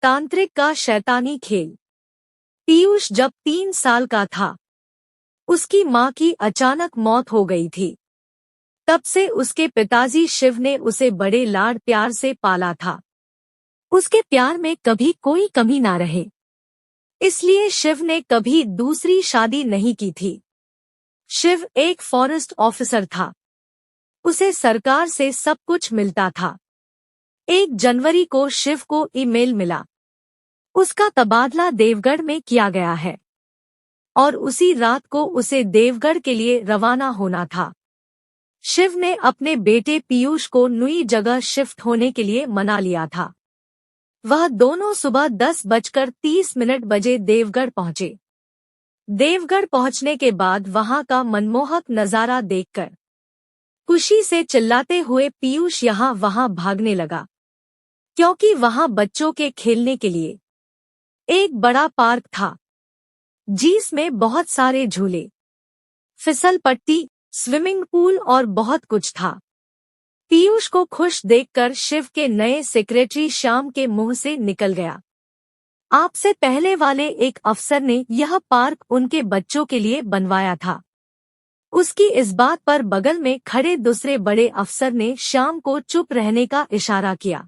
तांत्रिक का शैतानी खेल। पीयूष जब 3 साल का था, उसकी माँ की अचानक मौत हो गई थी। तब से उसके पिताजी शिव ने उसे बड़े लाड प्यार से पाला था। उसके प्यार में कभी कोई कमी ना रहे, इसलिए शिव ने कभी दूसरी शादी नहीं की थी। शिव एक फॉरेस्ट ऑफिसर था। उसे सरकार से सब कुछ मिलता था। 1 जनवरी को शिव को ईमेल मिला। उसका तबादला देवगढ़ में किया गया है और उसी रात को उसे देवगढ़ के लिए रवाना होना था। शिव ने अपने बेटे पीयूष को नई जगह शिफ्ट होने के लिए मना लिया था। वह दोनों सुबह 10:30 बजे देवगढ़ पहुंचे। देवगढ़ पहुंचने के बाद वहां का मनमोहक नजारा देखकर खुशी से चिल्लाते हुए पीयूष यहाँ वहां भागने लगा, क्योंकि वहां बच्चों के खेलने के लिए एक बड़ा पार्क था, जिसमें बहुत सारे झूले, फिसल पट्टी, स्विमिंग पूल और बहुत कुछ था। पीयूष को खुश देखकर शिव के नए सेक्रेटरी श्याम के मुंह से निकल गया, आपसे पहले वाले एक अफसर ने यह पार्क उनके बच्चों के लिए बनवाया था। उसकी इस बात पर बगल में खड़े दूसरे बड़े अफसर ने श्याम को चुप रहने का इशारा किया।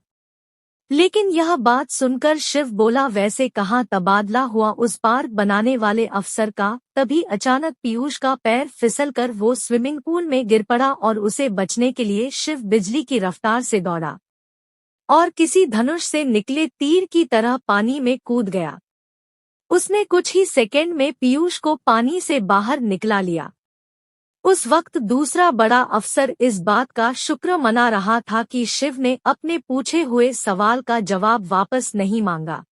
लेकिन यह बात सुनकर शिव बोला, वैसे कहाँ तबादला हुआ उस पार्क बनाने वाले अफसर का। तभी अचानक पीयूष का पैर फिसलकर वो स्विमिंग पूल में गिर पड़ा और उसे बचने के लिए शिव बिजली की रफ्तार से दौड़ा और किसी धनुष से निकले तीर की तरह पानी में कूद गया। उसने कुछ ही सेकंड में पीयूष को पानी से बाहर निकला लिया। उस वक्त दूसरा बड़ा अफसर इस बात का शुक्र मना रहा था कि शिव ने अपने पूछे हुए सवाल का जवाब वापस नहीं मांगा।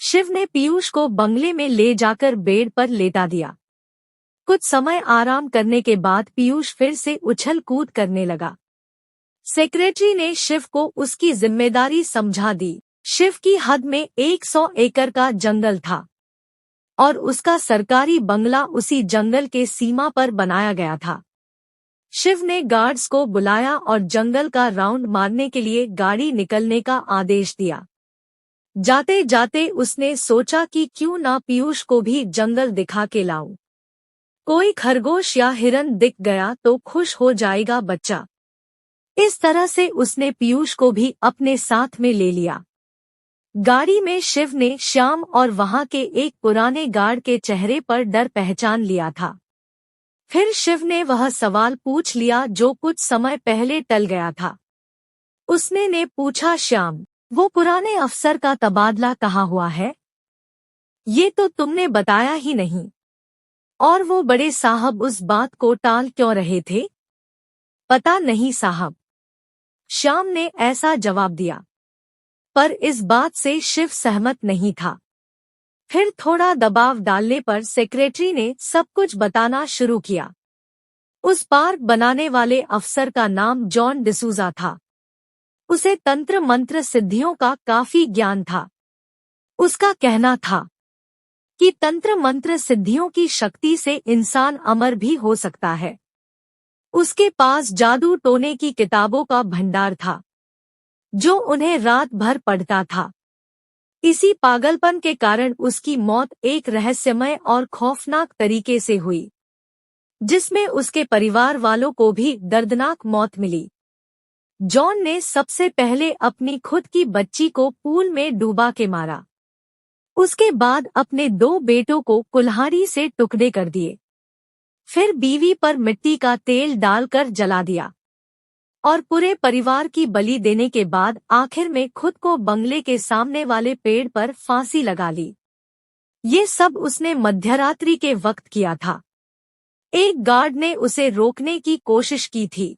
शिव ने पीयूष को बंगले में ले जाकर बेड पर लेटा दिया। कुछ समय आराम करने के बाद पीयूष फिर से उछल कूद करने लगा। सेक्रेटरी ने शिव को उसकी जिम्मेदारी समझा दी। शिव की हद में 100 एकड़ का जंगल था और उसका सरकारी बंगला उसी जंगल के सीमा पर बनाया गया था। शिव ने गार्ड्स को बुलाया और जंगल का राउंड मारने के लिए गाड़ी निकलने का आदेश दिया। जाते जाते उसने सोचा कि क्यों ना पीयूष को भी जंगल दिखा के लाऊं। कोई खरगोश या हिरन दिख गया तो खुश हो जाएगा बच्चा। इस तरह से उसने पीयूष को भी अपने साथ में ले लिया। गाड़ी में शिव ने श्याम और वहां के एक पुराने गार्ड के चेहरे पर डर पहचान लिया था। फिर शिव ने वह सवाल पूछ लिया जो कुछ समय पहले टल गया था। उसने ने पूछा, श्याम, वो पुराने अफसर का तबादला कहाँ हुआ है? ये तो तुमने बताया ही नहीं। और वो बड़े साहब उस बात को टाल क्यों रहे थे? पता नहीं साहब, श्याम ने ऐसा जवाब दिया। पर इस बात से शिव सहमत नहीं था। फिर थोड़ा दबाव डालने पर सेक्रेटरी ने सब कुछ बताना शुरू किया। उस पार्क बनाने वाले अफसर का नाम जॉन डिसूजा था। उसे तंत्र मंत्र सिद्धियों का काफी ज्ञान था। उसका कहना था कि तंत्र मंत्र सिद्धियों की शक्ति से इंसान अमर भी हो सकता है। उसके पास जादू टोने की किताबों का भंडार था, जो उन्हें रात भर पढ़ता था। इसी पागलपन के कारण उसकी मौत एक रहस्यमय और खौफनाक तरीके से हुई, जिसमें उसके परिवार वालों को भी दर्दनाक मौत मिली। जॉन ने सबसे पहले अपनी खुद की बच्ची को पूल में डूबा के मारा। उसके बाद अपने 2 बेटों को कुल्हाड़ी से टुकड़े कर दिए। फिर बीवी पर मिट्टी का तेल डालकर जला दिया और पूरे परिवार की बलि देने के बाद आखिर में खुद को बंगले के सामने वाले पेड़ पर फांसी लगा ली। ये सब उसने मध्यरात्रि के वक्त किया था। एक गार्ड ने उसे रोकने की कोशिश की थी,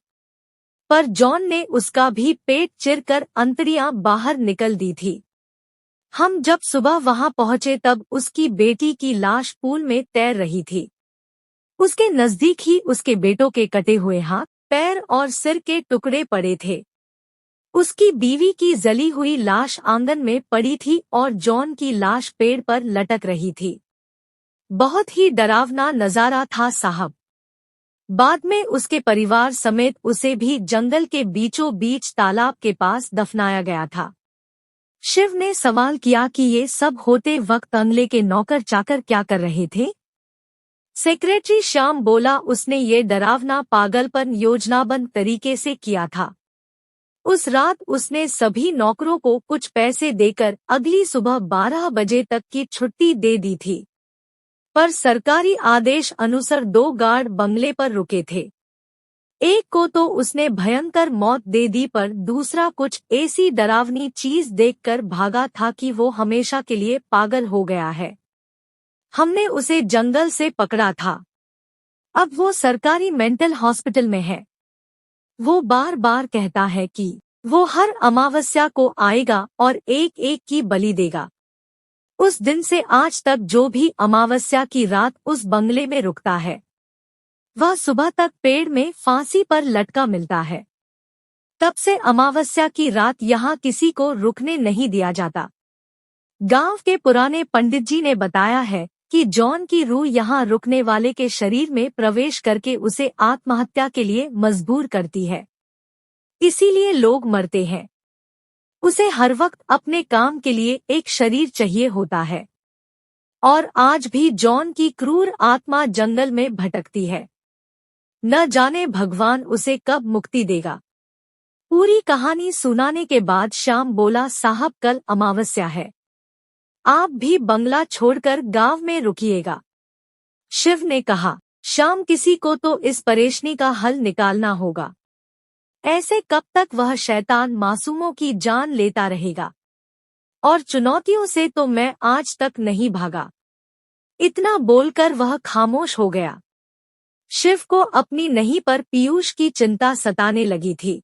पर जॉन ने उसका भी पेट चिरकर अंतड़ियां बाहर निकल दी थी। हम जब सुबह वहां पहुंचे तब उसकी बेटी की लाश पूल में तैर रही थी। उसके नजदीक ही उसके बेटों के कटे हुए हाथ, पैर और सिर के टुकड़े पड़े थे। उसकी बीवी की जली हुई लाश आंगन में पड़ी थी और जॉन की लाश पेड़ पर लटक रही थी। बहुत ही डरावना नजारा था साहब। बाद में उसके परिवार समेत उसे भी जंगल के बीचों बीच तालाब के पास दफनाया गया था। शिव ने सवाल किया कि ये सब होते वक्त बंगले के नौकर चाकर क्या कर रहे थे। सेक्रेटरी श्याम बोला, उसने ये डरावना पागलपन योजनाबद्ध तरीके से किया था। उस रात उसने सभी नौकरों को कुछ पैसे देकर अगली सुबह 12 बजे तक की छुट्टी दे दी थी। पर सरकारी आदेश अनुसार 2 गार्ड बंगले पर रुके थे। एक को तो उसने भयंकर मौत दे दी, पर दूसरा कुछ ऐसी डरावनी चीज देखकर भागा था कि वो हमेशा के लिए पागल हो गया है। हमने उसे जंगल से पकड़ा था। अब वो सरकारी मेंटल हॉस्पिटल में है। वो बार बार कहता है कि वो हर अमावस्या को आएगा और एक एक की बलि देगा। उस दिन से आज तक जो भी अमावस्या की रात उस बंगले में रुकता है, वह सुबह तक पेड़ में फांसी पर लटका मिलता है। तब से अमावस्या की रात यहाँ किसी को रुकने नहीं दिया जाता। गांव के पुराने पंडित जी ने बताया है कि जॉन की रूह यहाँ रुकने वाले के शरीर में प्रवेश करके उसे आत्महत्या के लिए मजबूर करती है। इसीलिए लोग मरते हैं। उसे हर वक्त अपने काम के लिए एक शरीर चाहिए होता है। और आज भी जॉन की क्रूर आत्मा जंगल में भटकती है। न जाने भगवान उसे कब मुक्ति देगा। पूरी कहानी सुनाने के बाद श्याम बोला, साहब कल अमावस्या है, आप भी बंगला छोड़कर गांव में रुकिएगा। शिव ने कहा, श्याम किसी को तो इस परेशानी का हल निकालना होगा। ऐसे कब तक वह शैतान मासूमों की जान लेता रहेगा। और चुनौतियों से तो मैं आज तक नहीं भागा। इतना बोलकर वह खामोश हो गया। शिव को अपनी नहीं पर पीयूष की चिंता सताने लगी थी।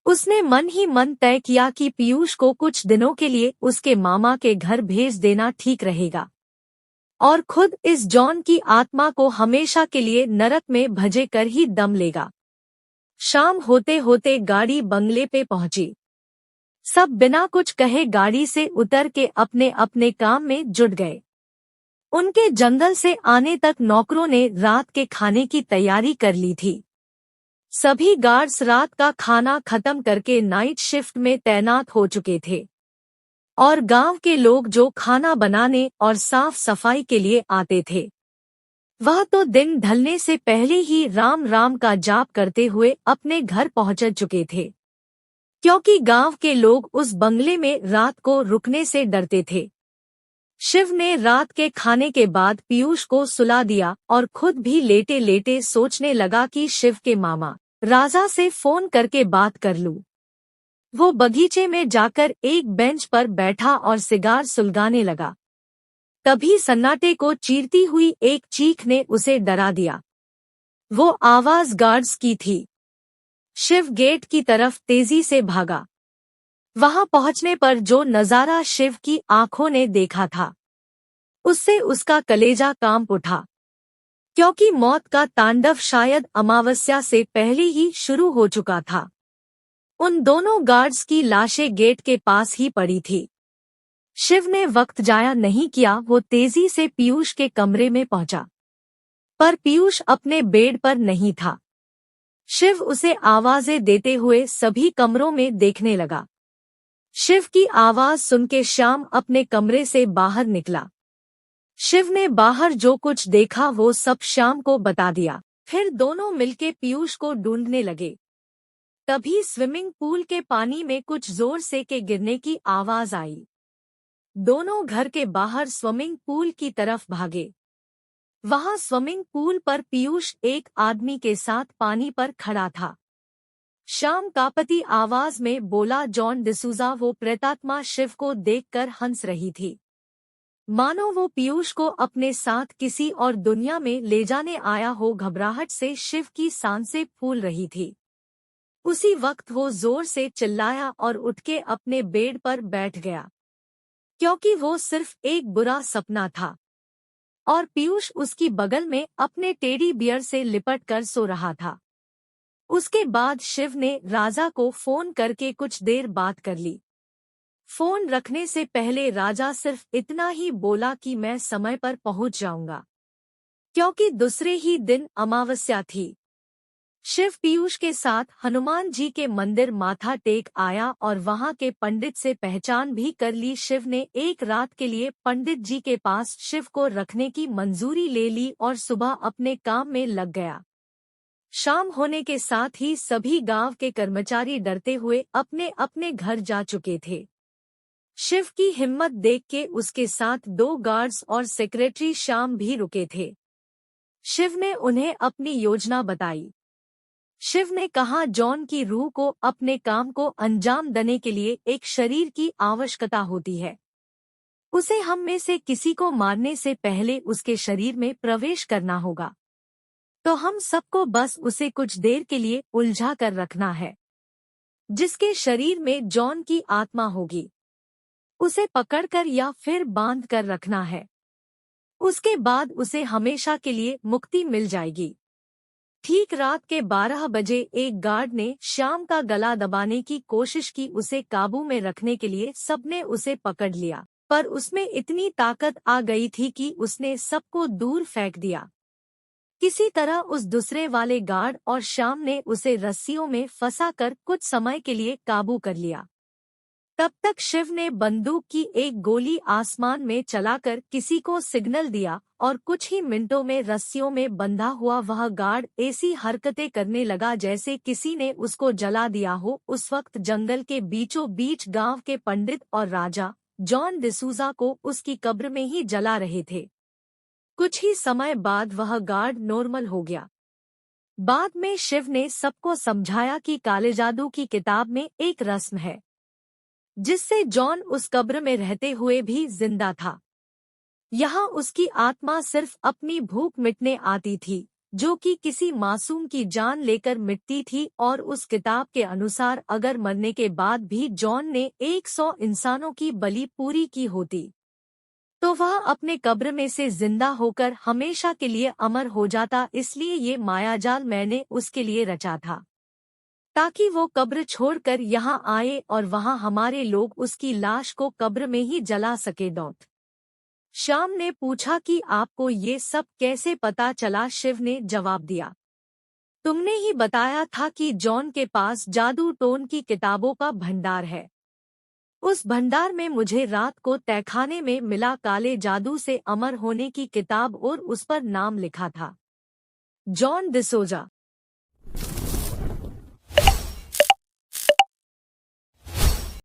उसने मन ही मन तय किया कि पीयूष को कुछ दिनों के लिए उसके मामा के घर भेज देना ठीक रहेगा और खुद इस जॉन की आत्मा को हमेशा के लिए नरक में भजे कर ही दम लेगा। शाम होते होते गाड़ी बंगले पे पहुंची। सब बिना कुछ कहे गाड़ी से उतर के अपने अपने काम में जुट गए। उनके जंगल से आने तक नौकरों ने रात के खाने की तैयारी कर ली थी। सभी गार्ड्स रात का खाना खत्म करके नाइट शिफ्ट में तैनात हो चुके थे और गांव के लोग जो खाना बनाने और साफ सफाई के लिए आते थे, वह तो दिन ढलने से पहले ही राम राम का जाप करते हुए अपने घर पहुंच चुके थे, क्योंकि गांव के लोग उस बंगले में रात को रुकने से डरते थे। शिव ने रात के खाने के बाद पीयूष को सुला दिया और खुद भी लेटे लेटे सोचने लगा कि शिव के मामा राजा से फोन करके बात कर लूं। वो बगीचे में जाकर एक बेंच पर बैठा और सिगार सुलगाने लगा। तभी सन्नाटे को चीरती हुई एक चीख ने उसे डरा दिया। वो आवाज गार्ड्स की थी। शिव गेट की तरफ तेजी से भागा। वहां पहुंचने पर जो नजारा शिव की आंखों ने देखा था, उससे उसका कलेजा कांप उठा, क्योंकि मौत का तांडव शायद अमावस्या से पहले ही शुरू हो चुका था। उन दोनों गार्ड्स की लाशें गेट के पास ही पड़ी थी। शिव ने वक्त जाया नहीं किया। वो तेजी से पीयूष के कमरे में पहुंचा, पर पीयूष अपने बेड पर नहीं था। शिव उसे आवाजें देते हुए सभी कमरों में देखने लगा। शिव की आवाज सुन के श्याम अपने कमरे से बाहर निकला। शिव ने बाहर जो कुछ देखा वो सब श्याम को बता दिया। फिर दोनों मिलके पीयूष को ढूंढने लगे। तभी स्विमिंग पूल के पानी में कुछ जोर से के गिरने की आवाज आई। दोनों घर के बाहर स्विमिंग पूल की तरफ भागे। वहां स्विमिंग पूल पर पीयूष एक आदमी के साथ पानी पर खड़ा था। श्याम कांपती आवाज में बोला, जॉन डिसूजा। वो प्रेतात्मा शिव को देखकर हंस रही थी, मानो वो पीयूष को अपने साथ किसी और दुनिया में ले जाने आया हो। घबराहट से शिव की सांसें फूल रही थी। उसी वक्त वो जोर से चिल्लाया और उठ के अपने बेड पर बैठ गया, क्योंकि वो सिर्फ एक बुरा सपना था और पीयूष उसकी बगल में अपने टेडी बियर से लिपट कर सो रहा था। उसके बाद शिव ने राजा को फोन करके कुछ देर बात कर ली। फोन रखने से पहले राजा सिर्फ इतना ही बोला कि मैं समय पर पहुंच जाऊंगा, क्योंकि दूसरे ही दिन अमावस्या थी। शिव पीयूष के साथ हनुमान जी के मंदिर माथा टेक आया और वहां के पंडित से पहचान भी कर ली। शिव ने एक रात के लिए पंडित जी के पास शिव को रखने की मंजूरी ले ली और सुबह अपने काम में लग गया। शाम होने के साथ ही सभी गांव के कर्मचारी डरते हुए अपने अपने घर जा चुके थे। शिव की हिम्मत देख के उसके साथ 2 गार्ड्स और सेक्रेटरी श्याम भी रुके थे। शिव ने उन्हें अपनी योजना बताई। शिव ने कहा, जॉन की रूह को अपने काम को अंजाम देने के लिए एक शरीर की आवश्यकता होती है। उसे हम में से किसी को मारने से पहले उसके शरीर में प्रवेश करना होगा। तो हम सबको बस उसे कुछ देर के लिए उलझा कर रखना है। जिसके शरीर में जॉन की आत्मा होगी उसे पकड़कर या फिर बांध कर रखना है। उसके बाद उसे हमेशा के लिए मुक्ति मिल जाएगी। ठीक रात के 12 बजे एक गार्ड ने श्याम का गला दबाने की कोशिश की। उसे काबू में रखने के लिए सबने उसे पकड़ लिया, पर उसमें इतनी ताकत आ गई थी कि उसने सबको दूर फेंक दिया। किसी तरह उस दूसरे वाले गार्ड और श्याम ने उसे रस्सियों में फंसाकर कुछ समय के लिए काबू कर लिया। तब तक शिव ने बंदूक की एक गोली आसमान में चलाकर किसी को सिग्नल दिया और कुछ ही मिनटों में रस्सियों में बंधा हुआ वह गार्ड ऐसी हरकतें करने लगा जैसे किसी ने उसको जला दिया हो। उस वक्त जंगल के बीचों बीच गांव के पंडित और राजा जॉन डिसूजा को उसकी कब्र में ही जला रहे थे। कुछ ही समय बाद वह गार्ड नॉर्मल हो गया। बाद में शिव ने सबको समझाया कि काले जादू की किताब में एक रस्म है जिससे जॉन उस कब्र में रहते हुए भी जिंदा था। यहाँ उसकी आत्मा सिर्फ अपनी भूख मिटने आती थी, जो कि किसी मासूम की जान लेकर मिटती थी। और उस किताब के अनुसार अगर मरने के बाद भी जॉन ने 100 इंसानों की बलि पूरी की होती तो वह अपने कब्र में से जिंदा होकर हमेशा के लिए अमर हो जाता। इसलिए ये मायाजाल मैंने उसके लिए रचा था, ताकि वो कब्र छोड़कर यहाँ आए और वहाँ हमारे लोग उसकी लाश को कब्र में ही जला सके। श्याम ने पूछा कि आपको ये सब कैसे पता चला? शिव ने जवाब दिया, तुमने ही बताया था कि जॉन के पास जादू टोन की किताबों का भंडार है। उस भंडार में मुझे रात को तहखाने में मिला काले जादू से अमर होने की किताब और उस पर नाम लिखा था, जॉन डिसोजा।